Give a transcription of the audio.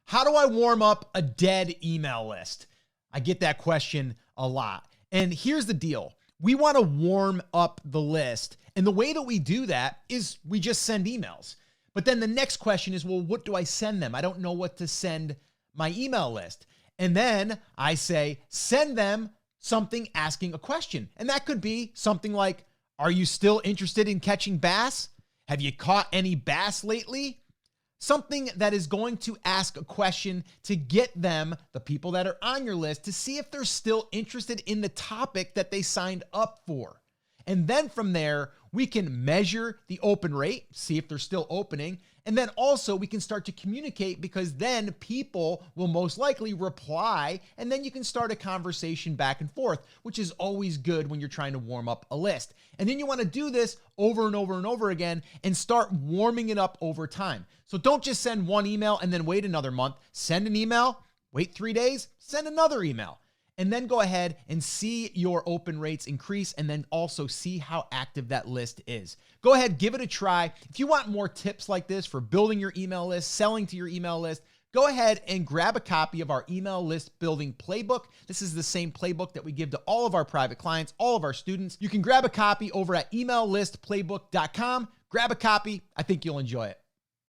How do I warm up a dead email list? I get that question a lot. And here's the deal. We want to warm up the list. And the way that we do that is we just send emails. But then the next question is, well, what do I send them? I don't know what to send my email list. And then I say, send them something asking a question. And that could be something like, are you still interested in catching bass? Have you caught any bass lately? Something that is going to ask a question to get them, the people that are on your list, to see if they're still interested in the topic that they signed up for. And then from there, we can measure the open rate, see if they're still opening. And then also we can start to communicate, because then people will most likely reply, and then you can start a conversation back and forth, which is always good when you're trying to warm up a list. And then you want to do this over and over and over again and start warming it up over time. So don't just send one email and then wait another month. Send an email, wait 3 days, send another email. And then go ahead and see your open rates increase, and then also see how active that list is. Go ahead, give it a try. If you want more tips like this for building your email list, selling to your email list, go ahead and grab a copy of our email list building playbook. This is the same playbook that we give to all of our private clients, all of our students. You can grab a copy over at emaillistplaybook.com. Grab a copy. I think you'll enjoy it.